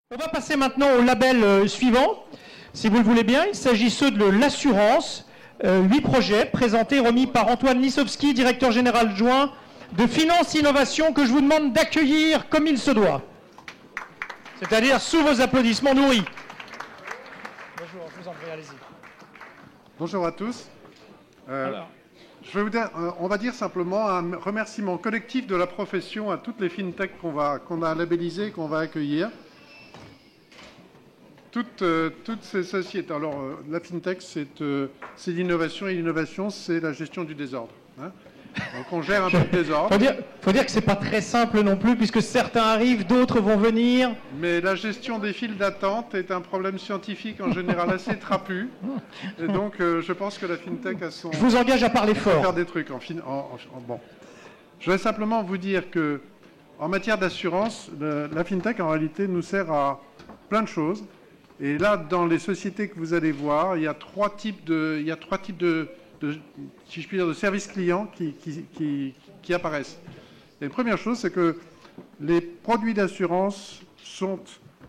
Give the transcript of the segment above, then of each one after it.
On va passer maintenant au label suivant, si vous le voulez bien. Il s'agit ceux de l'assurance. 8 projets présentés, remis par Antoine Lissowski, directeur général adjoint de Finance Innovation, que je vous demande d'accueillir comme il se doit. C'est-à-dire sous vos applaudissements nourris. Bonjour, je vous en prie, allez-y. Bonjour à tous. Je vais vous dire, on va dire simplement un remerciement collectif de la profession à toutes les fintechs qu'on a labellisées et qu'on va accueillir. Toutes ces sociétés. Alors, la fintech, c'est l'innovation, et l'innovation, c'est la gestion du désordre. Hein. Donc, on gère un peu le désordre. Faut dire que c'est pas très simple non plus, puisque certains arrivent, d'autres vont venir. Mais la gestion des files d'attente est un problème scientifique en général assez trapu. Et donc, je pense que la fintech a son... Je vous engage à parler fort. Faire des trucs bon. Je vais simplement vous dire que, en matière d'assurance, la fintech, en réalité, nous sert à plein de choses. Et là, dans les sociétés que vous allez voir, il y a trois types de si je puis dire, de services clients qui apparaissent. Et la première chose, c'est que les produits d'assurance sont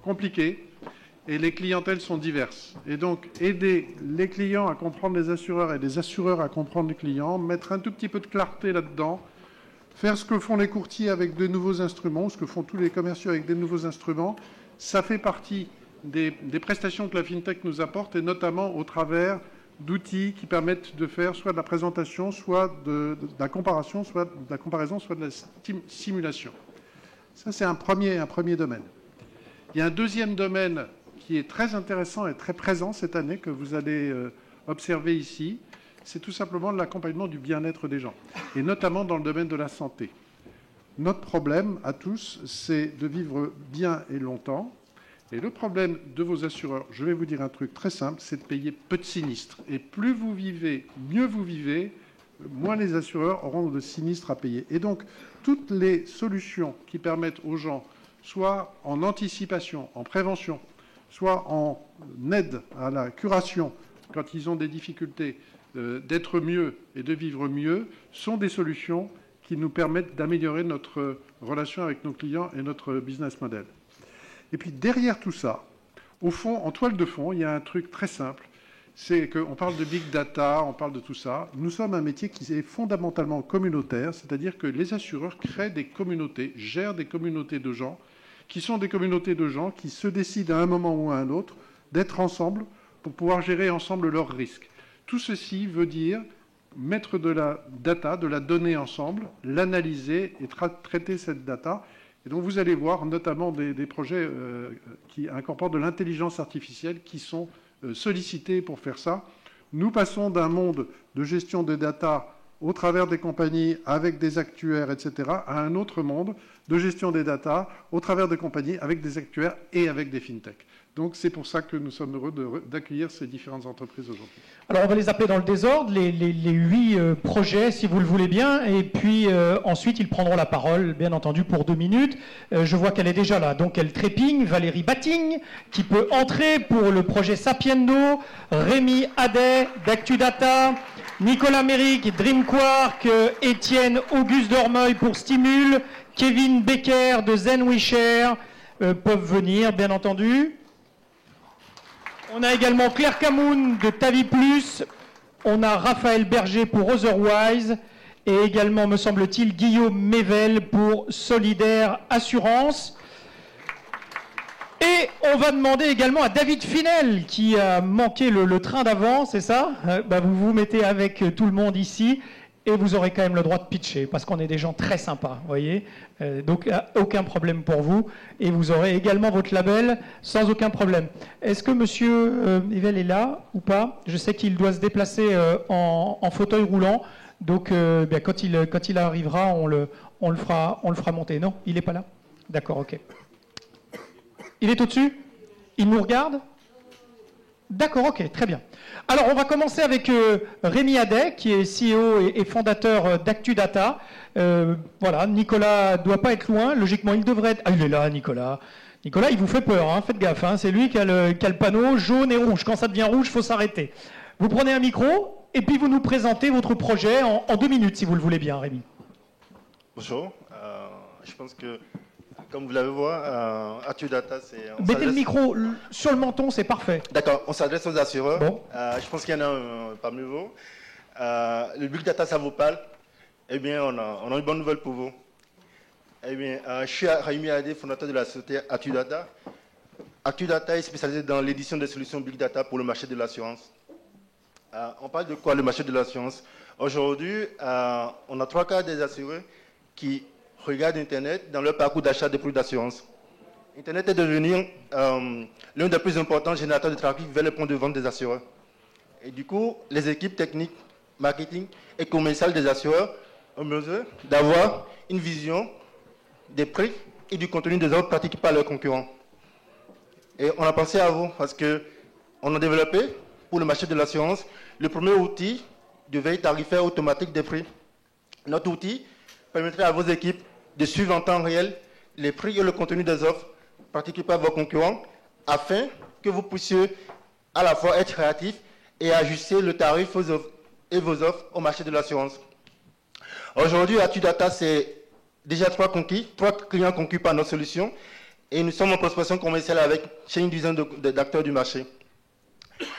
compliqués et les clientèles sont diverses. Et donc, aider les clients à comprendre les assureurs et les assureurs à comprendre les clients, mettre un tout petit peu de clarté là-dedans, faire ce que font les courtiers avec de nouveaux instruments, ce que font tous les commerciaux avec des nouveaux instruments, ça fait partie des prestations que la FinTech nous apporte, et notamment au travers d'outils qui permettent de faire soit de la présentation, soit de la comparaison, soit de la simulation. Ça, c'est un premier domaine. Il y a un deuxième domaine qui est très intéressant et très présent cette année, que vous allez observer ici. C'est tout simplement l'accompagnement du bien-être des gens, et notamment dans le domaine de la santé. Notre problème à tous, c'est de vivre bien et longtemps. Et le problème de vos assureurs, je vais vous dire un truc très simple, c'est de payer peu de sinistres. Et plus vous vivez, mieux vous vivez, moins les assureurs auront de sinistres à payer. Et donc, toutes les solutions qui permettent aux gens, soit en anticipation, en prévention, soit en aide à la curation, quand ils ont des difficultés, d'être mieux et de vivre mieux, sont des solutions qui nous permettent d'améliorer notre relation avec nos clients et notre business model. Et puis derrière tout ça, au fond, en toile de fond, il y a un truc très simple, c'est qu'on parle de big data, on parle de tout ça. Nous sommes un métier qui est fondamentalement communautaire, c'est-à-dire que les assureurs créent des communautés, gèrent des communautés de gens, qui sont des communautés de gens qui se décident à un moment ou à un autre d'être ensemble pour pouvoir gérer ensemble leurs risques. Tout ceci veut dire mettre de la data, de la donnée ensemble, l'analyser et traiter cette data. Et donc vous allez voir notamment des projets qui incorporent de l'intelligence artificielle qui sont sollicités pour faire ça. Nous passons d'un monde de gestion de data au travers des compagnies avec des actuaires, etc., à un autre monde de gestion des data au travers des compagnies avec des actuaires et avec des fintechs. Donc c'est pour ça que nous sommes heureux d'accueillir ces différentes entreprises aujourd'hui. Alors on va les appeler dans le désordre, les 8 projets, si vous le voulez bien, et puis ensuite ils prendront la parole, bien entendu, pour 2 minutes. Je vois qu'elle est déjà là, donc elle trépigne. Valérie Batting, qui peut entrer pour le projet Sapiendo, Rémi Adet d'ActuData, Nicolas Méric, DreamQuark, Étienne Auguste Dormeuil pour Stimul, Kevin Becker de ZenWishare peuvent venir, bien entendu. On a également Claire Camoun de Tavi Plus, on a Raphaël Berger pour Otherwise, et également, me semble-t-il, Guillaume Mével pour Solidaire Assurance. Et on va demander également à David Finel, qui a manqué le train d'avant, c'est ça ? Vous vous mettez avec tout le monde ici, et vous aurez quand même le droit de pitcher, parce qu'on est des gens très sympas, vous voyez. Donc, aucun problème pour vous. Et vous aurez également votre label sans aucun problème. Est-ce que M. Yvel est là ou pas ? Je sais qu'il doit se déplacer en fauteuil roulant. Donc, quand il arrivera, on le fera monter. Non, il n'est pas là ? D'accord, ok. Il est au-dessus ? Il nous regarde ? D'accord, ok, très bien. Alors, on va commencer avec Rémi Adet, qui est CEO et fondateur d'ActuData. Voilà, Nicolas ne doit pas être loin. Logiquement, il devrait être... Ah, il est là, Nicolas. Nicolas, il vous fait peur, hein, faites gaffe. Hein, c'est lui qui a le panneau jaune et rouge. Quand ça devient rouge, il faut s'arrêter. Vous prenez un micro, et puis vous nous présentez votre projet en 2 minutes, si vous le voulez bien, Rémi. Bonjour. Je pense que Comme vous l'avez vu, ActuData, c'est... Mettez le micro sur le menton, c'est parfait. D'accord, on s'adresse aux assureurs. Bon. Je pense qu'il y en a parmi vous. Le Big Data, ça vous parle? Eh bien, on a une bonne nouvelle pour vous. Eh bien, je suis Raimi Adé, fondateur de la société ActuData. ActuData est spécialisé dans l'édition des solutions Big Data pour le marché de l'assurance. On parle de quoi, le marché de l'assurance? Aujourd'hui, on a 3 quarts des assurés qui regardent Internet dans leur parcours d'achat des produits d'assurance. Internet est devenu l'un des plus importants générateurs de trafic vers le point de vente des assureurs. Et du coup, les équipes techniques, marketing et commerciales des assureurs ont besoin d'avoir une vision des prix et du contenu des offres pratiquées par leurs concurrents. Et on a pensé à vous parce qu'on a développé pour le marché de l'assurance le premier outil de veille tarifaire automatique des prix. Notre outil permettrait à vos équipes de suivre en temps réel les prix et le contenu des offres pratiquées par vos concurrents afin que vous puissiez à la fois être créatif et ajuster le tarif et vos offres au marché de l'assurance. Aujourd'hui, ActuData, c'est déjà 3 clients conquis par notre solution et nous sommes en prospection commerciale chez une dizaine d'acteurs du marché.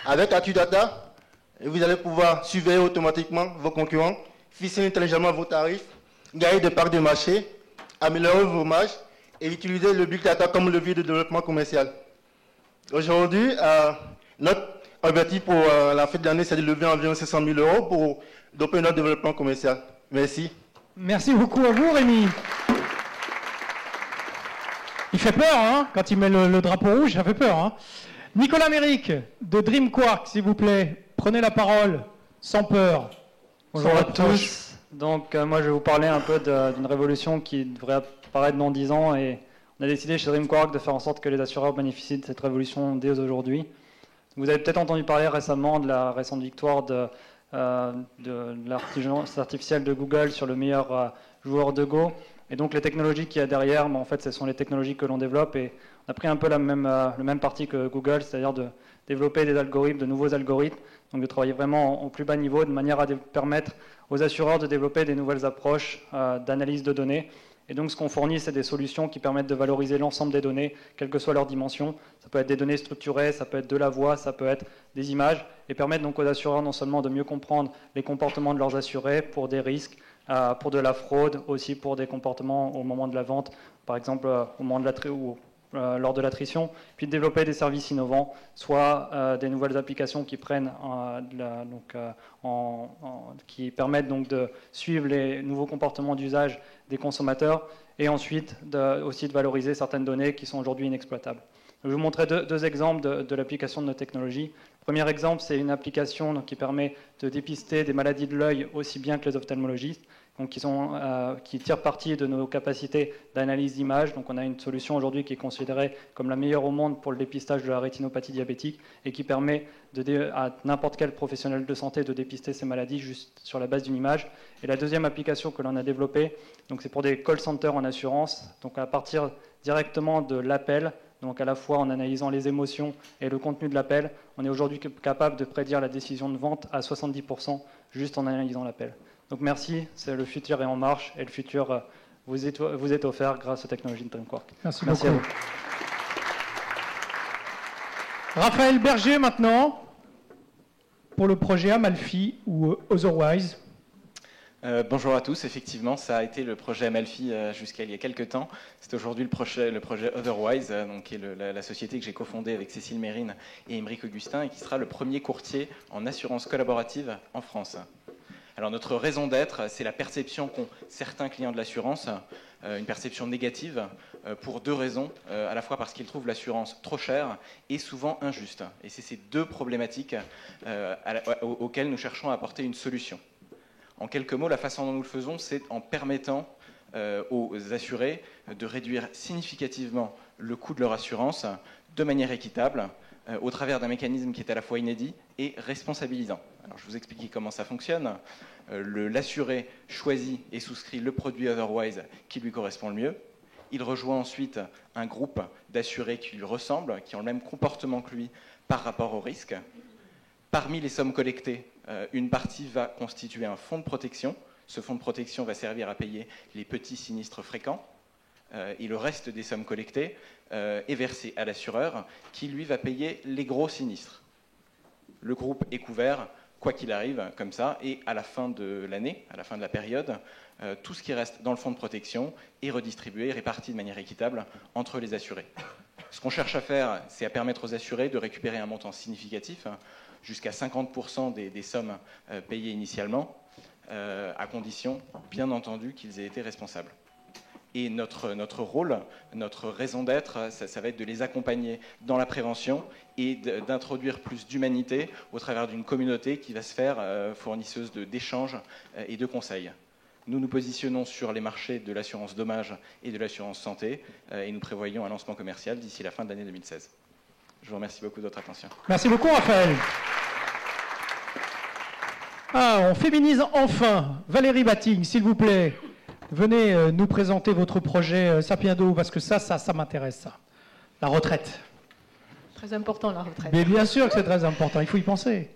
Avec ActuData, vous allez pouvoir surveiller automatiquement vos concurrents, fixer intelligemment vos tarifs, gagner des parts de marché, améliorer vos marges et utiliser le Big Data comme levier de développement commercial. Aujourd'hui, notre objectif pour la fin de l'année, c'est de lever environ 500 000 € pour doper notre développement commercial. Merci. Merci beaucoup à vous, Rémi. Il fait peur, hein, quand il met le drapeau rouge, ça fait peur. Hein. Nicolas Méric, de DreamQuark, s'il vous plaît, prenez la parole, sans peur. Bonjour à tous. Donc, moi, je vais vous parler un peu d'une révolution qui devrait apparaître dans 10 ans. Et on a décidé chez DreamQuark de faire en sorte que les assureurs bénéficient de cette révolution dès aujourd'hui. Vous avez peut-être entendu parler récemment de la récente victoire de l'intelligence artificielle de Google sur le meilleur joueur de Go. Et donc les technologies qu'il y a derrière, en fait, ce sont les technologies que l'on développe. Et on a pris un peu le même parti que Google, c'est-à-dire de développer des algorithmes, de nouveaux algorithmes, donc de travailler vraiment au plus bas niveau, de manière à permettre aux assureurs de développer des nouvelles approches d'analyse de données. Et donc ce qu'on fournit, c'est des solutions qui permettent de valoriser l'ensemble des données, quelle que soit leur dimension. Ça peut être des données structurées, ça peut être de la voix, ça peut être des images, et permettre donc aux assureurs non seulement de mieux comprendre les comportements de leurs assurés pour des risques, pour de la fraude, aussi pour des comportements au moment de la vente, par exemple au moment de lors de l'attrition, puis de développer des services innovants, soit des nouvelles applications qui qui permettent donc de suivre les nouveaux comportements d'usage des consommateurs, et ensuite aussi de valoriser certaines données qui sont aujourd'hui inexploitables. Je vais vous montrer deux exemples de l'application de nos technologies. Le premier exemple, c'est une application qui permet de dépister des maladies de l'œil aussi bien que les ophtalmologistes, donc qui tirent parti de nos capacités d'analyse d'images. Donc on a une solution aujourd'hui qui est considérée comme la meilleure au monde pour le dépistage de la rétinopathie diabétique et qui permet à n'importe quel professionnel de santé de dépister ces maladies juste sur la base d'une image. Et la deuxième application que l'on a développée, donc c'est pour des call centers en assurance, donc à partir directement de l'appel, donc à la fois en analysant les émotions et le contenu de l'appel, on est aujourd'hui capable de prédire la décision de vente à 70% juste en analysant l'appel. Donc merci, le futur est en marche et le futur vous est offert grâce aux technologies de DreamQuark. Merci beaucoup. À vous. Raphaël Berger maintenant, pour le projet Amalfi ou Otherwise. Bonjour à tous, effectivement ça a été le projet Amalfi jusqu'à il y a quelques temps. C'est aujourd'hui le projet Otherwise, qui est la société que j'ai cofondée avec Cécile Mérine et Émeric Augustin et qui sera le premier courtier en assurance collaborative en France. Alors notre raison d'être, c'est la perception qu'ont certains clients de l'assurance, une perception négative pour 2 raisons, à la fois parce qu'ils trouvent l'assurance trop chère et souvent injuste. Et c'est ces 2 problématiques auxquelles nous cherchons à apporter une solution. En quelques mots, la façon dont nous le faisons, c'est en permettant aux assurés de réduire significativement le coût de leur assurance de manière équitable, au travers d'un mécanisme qui est à la fois inédit et responsabilisant. Alors, je vais vous expliquer comment ça fonctionne. L'assuré choisit et souscrit le produit Otherwise qui lui correspond le mieux. Il rejoint ensuite un groupe d'assurés qui lui ressemblent, qui ont le même comportement que lui par rapport au risque. Parmi les sommes collectées, une partie va constituer un fonds de protection. Ce fonds de protection va servir à payer les petits sinistres fréquents. et le reste des sommes collectées est versé à l'assureur qui, lui, va payer les gros sinistres. Le groupe est couvert, quoi qu'il arrive, comme ça, et à la fin de l'année, à la fin de la période, tout ce qui reste dans le fonds de protection est redistribué, réparti de manière équitable entre les assurés. Ce qu'on cherche à faire, c'est à permettre aux assurés de récupérer un montant significatif, jusqu'à 50% des sommes payées initialement, à condition, bien entendu, qu'ils aient été responsables. Et notre rôle, notre raison d'être, ça va être de les accompagner dans la prévention et d'introduire plus d'humanité au travers d'une communauté qui va se faire fournisseuse d'échanges et de conseils. Nous nous positionnons sur les marchés de l'assurance dommage et de l'assurance santé et nous prévoyons un lancement commercial d'ici la fin de l'année 2016. Je vous remercie beaucoup de votre attention. Merci beaucoup, Raphaël. On féminise enfin. Valérie Batting, s'il vous plaît, venez nous présenter votre projet Sapiendo, parce que ça m'intéresse, ça. La retraite. Très important, la retraite. Mais bien sûr que c'est très important, il faut y penser.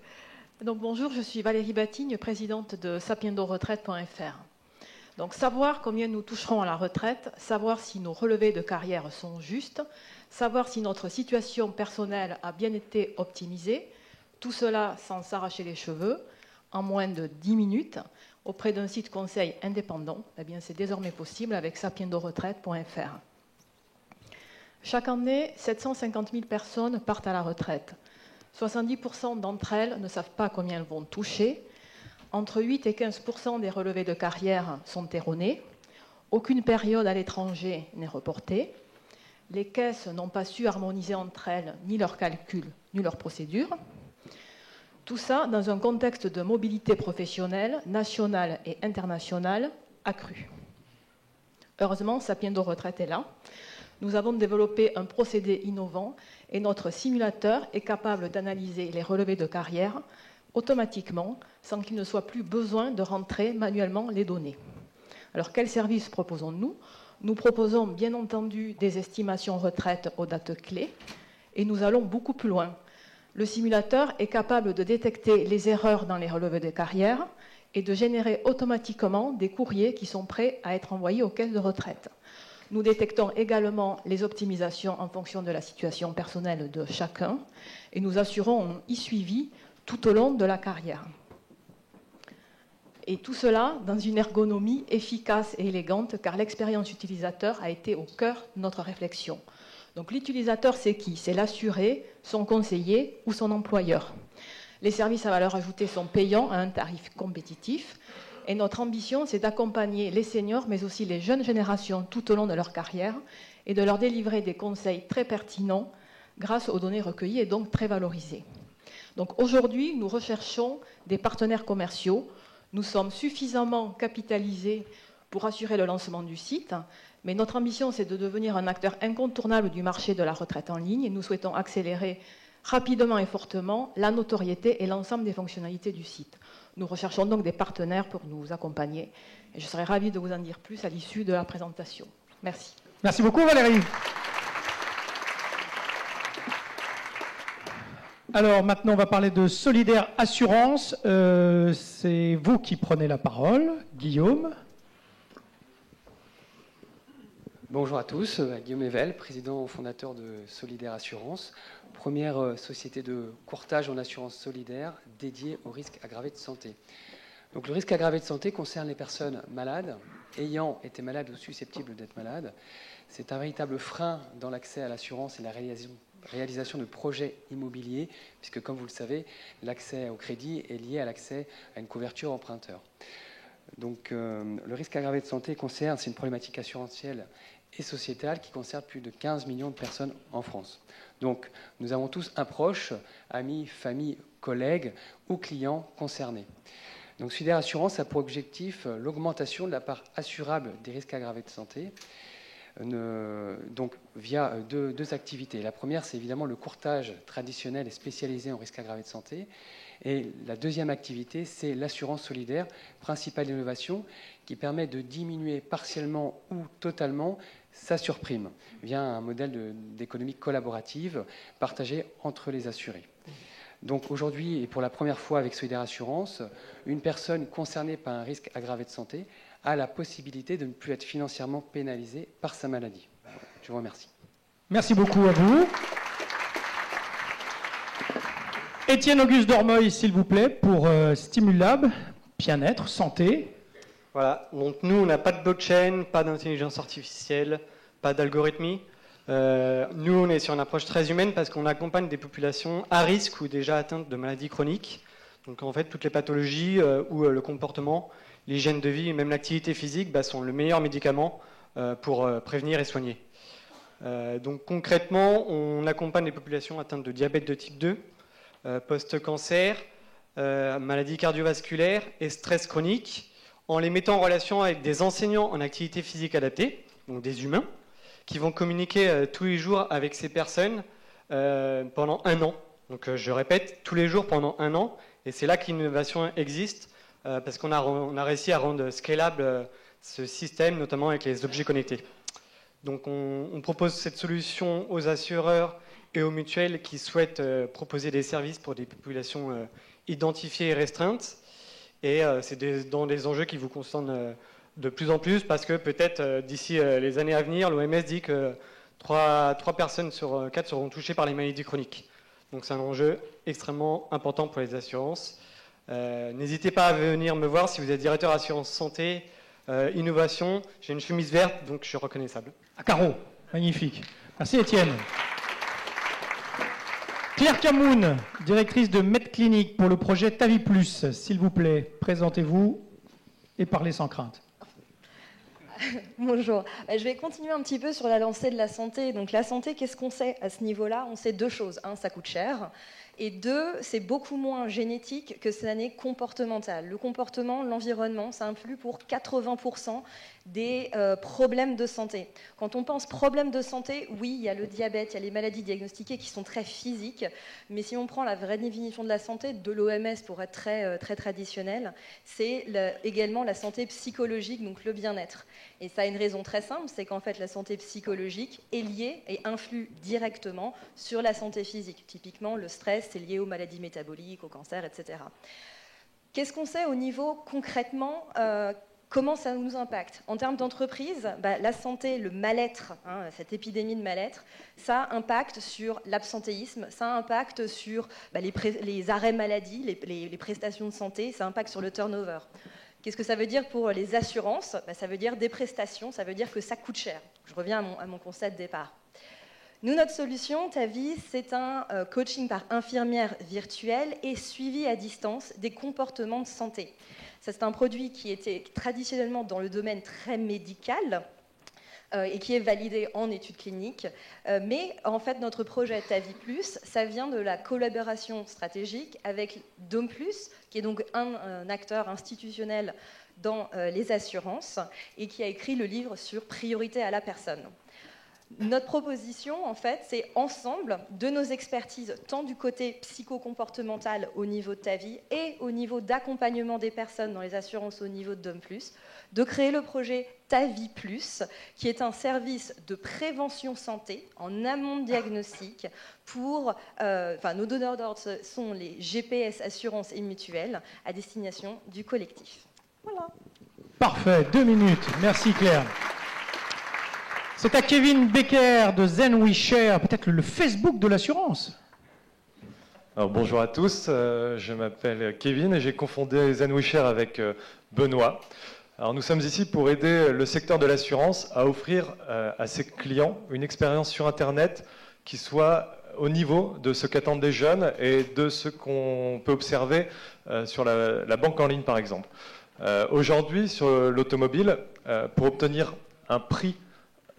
Donc bonjour, je suis Valérie Batting, présidente de sapiendoretraite.fr. Donc savoir combien nous toucherons à la retraite, savoir si nos relevés de carrière sont justes, savoir si notre situation personnelle a bien été optimisée, tout cela sans s'arracher les cheveux, en moins de 10 minutes, auprès d'un site conseil indépendant. Eh bien, c'est désormais possible avec sapiendoretraite.fr. Chaque année, 750 000 personnes partent à la retraite. 70% d'entre elles ne savent pas combien elles vont toucher. Entre 8 et 15% des relevés de carrière sont erronés. Aucune période à l'étranger n'est reportée. Les caisses n'ont pas su harmoniser entre elles ni leurs calculs, ni leurs procédures. Tout ça dans un contexte de mobilité professionnelle, nationale et internationale accrue. Heureusement, Sapiendo Retraite est là. Nous avons développé un procédé innovant et notre simulateur est capable d'analyser les relevés de carrière automatiquement, sans qu'il ne soit plus besoin de rentrer manuellement les données. Alors, quels services proposons-nous ? Nous proposons bien entendu des estimations retraite aux dates clés et nous allons beaucoup plus loin. Le simulateur est capable de détecter les erreurs dans les relevés de carrière et de générer automatiquement des courriers qui sont prêts à être envoyés aux caisses de retraite. Nous détectons également les optimisations en fonction de la situation personnelle de chacun et nous assurons un e-suivi tout au long de la carrière. Et tout cela dans une ergonomie efficace et élégante, car l'expérience utilisateur a été au cœur de notre réflexion. Donc l'utilisateur, c'est qui ? C'est l'assuré, son conseiller ou son employeur. Les services à valeur ajoutée sont payants à un tarif compétitif. Et notre ambition, c'est d'accompagner les seniors, mais aussi les jeunes générations tout au long de leur carrière et de leur délivrer des conseils très pertinents grâce aux données recueillies et donc très valorisées. Donc aujourd'hui, nous recherchons des partenaires commerciaux. Nous sommes suffisamment capitalisés pour assurer le lancement du site, mais notre ambition, c'est de devenir un acteur incontournable du marché de la retraite en ligne et nous souhaitons accélérer rapidement et fortement la notoriété et l'ensemble des fonctionnalités du site. Nous recherchons donc des partenaires pour nous accompagner et je serai ravie de vous en dire plus à l'issue de la présentation. Merci. Merci beaucoup Valérie. Alors maintenant on va parler de Solidaire Assurance. C'est vous qui prenez la parole, Guillaume. Bonjour à tous, Guillaume Evel, président fondateur de Solidaire Assurance, première société de courtage en assurance solidaire dédiée au risque aggravé de santé. Donc, le risque aggravé de santé concerne les personnes malades, ayant été malades ou susceptibles d'être malades. C'est un véritable frein dans l'accès à l'assurance et la réalisation de projets immobiliers, puisque comme vous le savez, l'accès au crédit est lié à l'accès à une couverture emprunteur. Donc, le risque aggravé de santé c'est une problématique assurantielle et sociétale qui concerne plus de 15 millions de personnes en France. Donc, nous avons tous un proche, amis, famille, collègues ou clients concernés. Donc, Solidaire Assurance a pour objectif l'augmentation de la part assurable des risques aggravés de santé, donc via deux activités. La première, c'est évidemment le courtage traditionnel et spécialisé en risques aggravés de santé. Et la deuxième activité, c'est l'assurance solidaire, principale innovation, qui permet de diminuer partiellement ou totalement sa surprime via un modèle d'économie collaborative partagée entre les assurés. Donc aujourd'hui, et pour la première fois avec Solidaire Assurance, une personne concernée par un risque aggravé de santé a la possibilité de ne plus être financièrement pénalisé par sa maladie. Je vous remercie. Merci beaucoup à vous. Étienne Auguste Dormeuil, s'il vous plaît, pour Stimulab, bien-être, santé. Voilà, donc nous, on n'a pas de blockchain, pas d'intelligence artificielle, pas d'algorithmie. Nous, on est sur une approche très humaine parce qu'on accompagne des populations à risque ou déjà atteintes de maladies chroniques. Donc en fait, toutes les pathologies ou le comportement, l'hygiène de vie et même l'activité physique sont le meilleur médicament pour prévenir et soigner. Donc concrètement, on accompagne les populations atteintes de diabète de type 2, post-cancer, maladies cardiovasculaires et stress chronique, en les mettant en relation avec des enseignants en activité physique adaptée, donc des humains, qui vont communiquer tous les jours avec ces personnes pendant 1 an. Donc je répète, tous les jours pendant 1 an, et c'est là que l'innovation existe, parce qu'on a réussi à rendre scalable ce système, notamment avec les objets connectés. Donc on propose cette solution aux assureurs et aux mutuelles qui souhaitent proposer des services pour des populations identifiées et restreintes. Et c'est dans des enjeux qui vous concernent de plus en plus, parce que peut-être d'ici les années à venir, l'OMS dit que 3 personnes sur 4 seront touchées par les maladies chroniques. Donc c'est un enjeu extrêmement important pour les assurances. N'hésitez pas à venir me voir si vous êtes directeur assurance santé, innovation. J'ai une chemise verte, donc je suis reconnaissable. À carreaux, magnifique. Merci Étienne. Claire Camoun, directrice de MedClinic pour le projet Ta Vie Plus. S'il vous plaît, présentez-vous et parlez sans crainte. Bonjour. Je vais continuer un petit peu sur la lancée de la santé. Donc la santé, qu'est-ce qu'on sait à ce niveau-là? On sait 2 choses. 1, ça coûte cher. Et 2, c'est beaucoup moins génétique que ça n'est comportemental. Le comportement, l'environnement, ça influe pour 80% des problèmes de santé. Quand on pense problèmes de santé, oui, il y a le diabète, il y a les maladies diagnostiquées qui sont très physiques, mais si on prend la vraie définition de la santé, de l'OMS pour être très traditionnel, c'est également la santé psychologique, donc le bien-être. Et ça a une raison très simple, c'est qu'en fait la santé psychologique est liée et influe directement sur la santé physique. Typiquement, le stress, c'est lié aux maladies métaboliques, au cancer, etc. Qu'est-ce qu'on sait au niveau concrètement comment ça nous impacte? En termes d'entreprise, la santé, le mal-être, cette épidémie de mal-être, ça impacte sur l'absentéisme, ça impacte sur les arrêts maladie, les prestations de santé, ça impacte sur le turnover. Qu'est-ce que ça veut dire pour les assurances? Ça veut dire des prestations, ça veut dire que ça coûte cher. Je reviens à mon constat de départ. Nous, notre solution, Ta Vie, c'est un coaching par infirmière virtuelle et suivi à distance des comportements de santé. Ça, c'est un produit qui était traditionnellement dans le domaine très médical et qui est validé en études cliniques. Mais en fait, notre projet Ta Vie Plus, ça vient de la collaboration stratégique avec Dome Plus, qui est donc un acteur institutionnel dans les assurances et qui a écrit le livre sur priorité à la personne. Notre proposition, en fait, c'est ensemble de nos expertises, tant du côté psychocomportemental au niveau de Ta Vie et au niveau d'accompagnement des personnes dans les assurances au niveau de Dome Plus, de créer le projet Ta Vie Plus, qui est un service de prévention santé en amont de diagnostic pour... nos donneurs d'ordre sont les GPS assurances et mutuelles à destination du collectif. Voilà. Parfait, 2 minutes. Merci Claire. C'est à Kevin Becker de ZenWeShare, peut-être le Facebook de l'assurance. Alors, bonjour à tous, je m'appelle Kevin et j'ai cofondé ZenWeShare avec Benoît. Alors, nous sommes ici pour aider le secteur de l'assurance à offrir à ses clients une expérience sur Internet qui soit au niveau de ce qu'attendent les jeunes et de ce qu'on peut observer sur la banque en ligne, par exemple. Aujourd'hui, sur l'automobile, pour obtenir un prix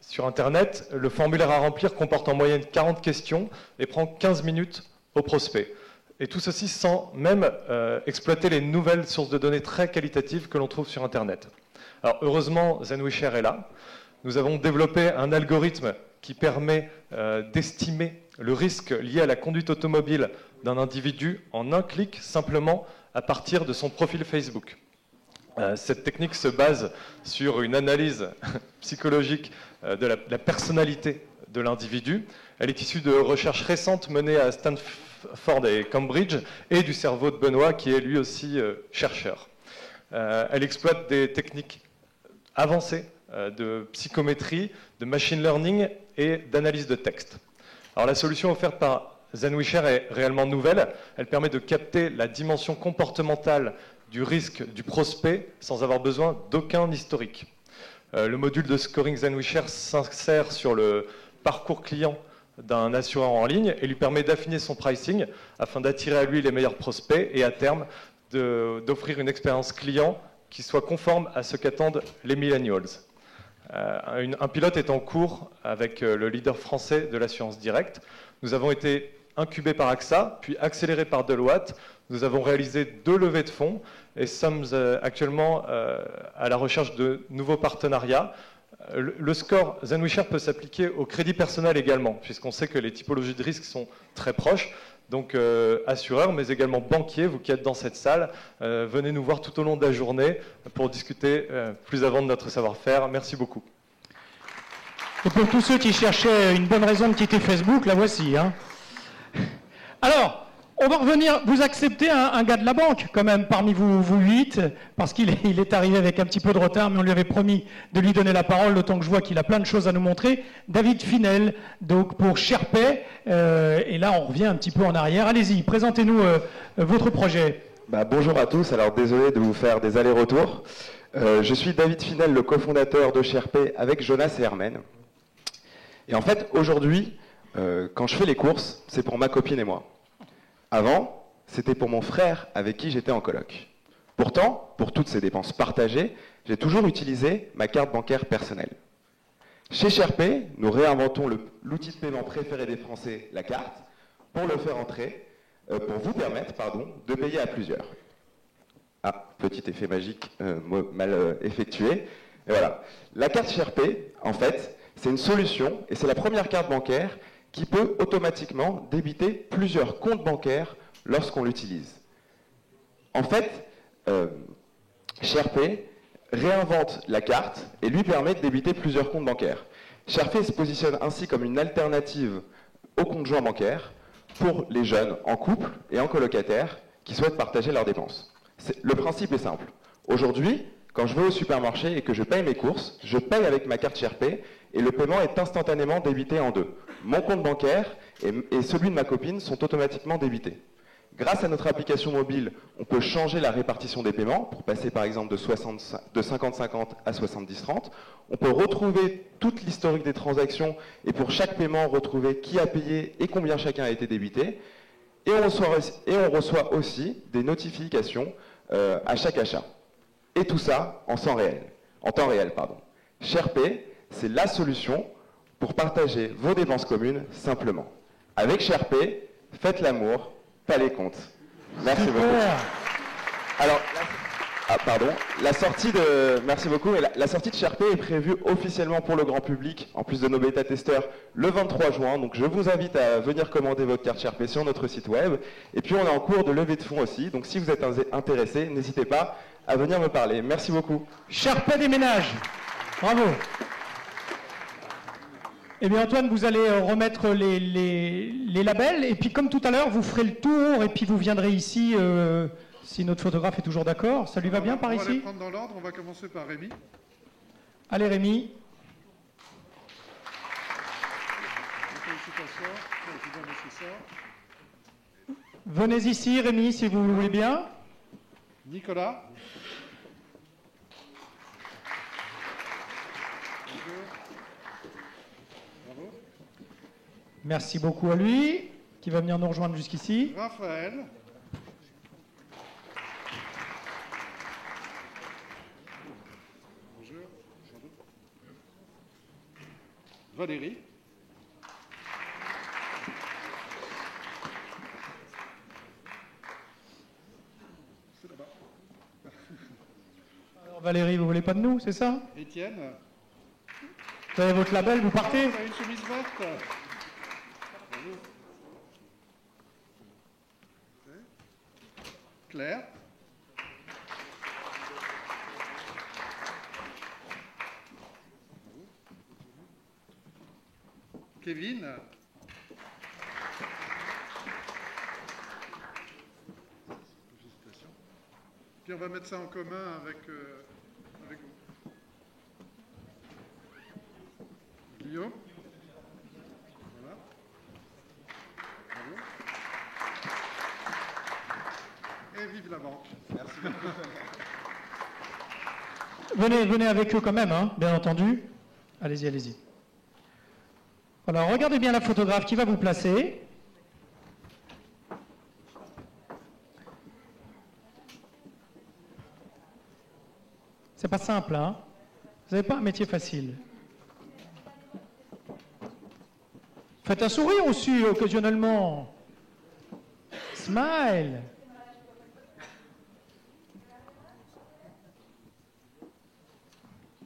sur Internet, le formulaire à remplir comporte en moyenne 40 questions et prend 15 minutes au prospect. Et tout ceci sans même exploiter les nouvelles sources de données très qualitatives que l'on trouve sur Internet. Alors heureusement, ZenWeShare est là. Nous avons développé un algorithme qui permet d'estimer le risque lié à la conduite automobile d'un individu en un clic simplement à partir de son profil Facebook. Cette technique se base sur une analyse psychologique de la personnalité de l'individu. Elle est issue de recherches récentes menées à Stanford et Cambridge et du cerveau de Benoît qui est lui aussi chercheur. Elle exploite des techniques avancée de psychométrie, de machine learning et d'analyse de texte. Alors la solution offerte par ZenWisher est réellement nouvelle. Elle permet de capter la dimension comportementale du risque du prospect sans avoir besoin d'aucun historique. Le module de scoring ZenWisher s'insère sur le parcours client d'un assureur en ligne et lui permet d'affiner son pricing afin d'attirer à lui les meilleurs prospects et à terme d'offrir une expérience client qui soit conforme à ce qu'attendent les millennials. Un pilote est en cours avec le leader français de l'assurance directe. Nous avons été incubés par AXA, puis accélérés par Deloitte. Nous avons réalisé 2 levées de fonds et sommes actuellement à la recherche de nouveaux partenariats. Le score ZenWisher peut s'appliquer au crédit personnel également, puisqu'on sait que les typologies de risques sont très proches. Donc assureurs, mais également banquiers, vous qui êtes dans cette salle, venez nous voir tout au long de la journée pour discuter plus avant de notre savoir-faire. Merci beaucoup. Et pour tous ceux qui cherchaient une bonne raison de quitter Facebook, la voici. Hein. Alors, on va revenir, vous acceptez un gars de la banque quand même parmi vous 8, parce qu'il est arrivé avec un petit peu de retard, mais on lui avait promis de lui donner la parole, le temps que je vois qu'il a plein de choses à nous montrer. David Finel, donc pour Sherpay, et là on revient un petit peu en arrière. Allez-y, présentez-nous votre projet. Bonjour à tous, alors désolé de vous faire des allers-retours. Je suis David Finel, le cofondateur de Sherpay avec Jonas et Hermène. Et en fait, aujourd'hui, quand je fais les courses, c'est pour ma copine et moi. Avant, c'était pour mon frère avec qui j'étais en coloc. Pourtant, pour toutes ces dépenses partagées, j'ai toujours utilisé ma carte bancaire personnelle. Chez Sherpay, nous réinventons l'outil de paiement préféré des Français, la carte, pour le faire entrer, pour vous permettre, de payer à plusieurs. Ah, petit effet magique mal effectué. Et voilà. La carte Sherpay, en fait, c'est une solution, et c'est la première carte bancaire qui peut automatiquement débiter plusieurs comptes bancaires lorsqu'on l'utilise. En fait, Sherpay réinvente la carte et lui permet de débiter plusieurs comptes bancaires. Sherpay se positionne ainsi comme une alternative au compte joint bancaire pour les jeunes en couple et en colocataire qui souhaitent partager leurs dépenses. Le principe est simple. Aujourd'hui, quand je vais au supermarché et que je paye mes courses, je paye avec ma carte Sherpay et le paiement est instantanément débité en 2. Mon compte bancaire et celui de ma copine sont automatiquement débités. Grâce à notre application mobile, on peut changer la répartition des paiements pour passer par exemple de 50-50 à 70-30. On peut retrouver toute l'historique des transactions et pour chaque paiement retrouver qui a payé et combien chacun a été débité. Et on reçoit aussi des notifications à chaque achat. Et tout ça en temps réel. Sherpay, c'est la solution pour partager vos dépenses communes simplement. Avec Sherpay, faites l'amour, pas les comptes. Merci beaucoup. Alors, merci beaucoup. La sortie de Sherpay est prévue officiellement pour le grand public, en plus de nos bêta-testeurs, le 23 juin. Donc je vous invite à venir commander votre carte Sherpay sur notre site web. Et puis on est en cours de levée de fonds aussi. Donc si vous êtes intéressé, n'hésitez pas à venir me parler. Merci beaucoup. Sherpay des ménages. Bravo. Eh bien Antoine, vous allez remettre les labels et puis comme tout à l'heure, vous ferez le tour et puis vous viendrez ici si notre photographe est toujours d'accord. Ça lui va bien par ici ? On va les prendre dans l'ordre, on va commencer par Rémi. Allez Rémi. Venez ici Rémi si vous le voulez bien. Nicolas. Merci beaucoup à lui, qui va venir nous rejoindre jusqu'ici. Raphaël. Bonjour. Valérie. C'est là-bas. Alors Valérie, vous voulez pas de nous, c'est ça ? Étienne. Vous avez votre label, vous partez ? Vous avez une chemise verte. Claire. Kevin. Puis on va mettre ça en commun avec vous. la banque. Merci beaucoup. Venez avec eux quand même, hein, bien entendu. Allez-y, allez-y. Alors, regardez bien la photographe qui va vous placer. C'est pas simple, hein. Vous n'avez pas un métier facile. Faites un sourire aussi, occasionnellement. Smile.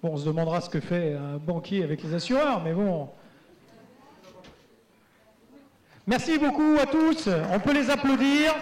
Bon, on se demandera ce que fait un banquier avec les assureurs, mais bon. Merci beaucoup à tous. On peut les applaudir.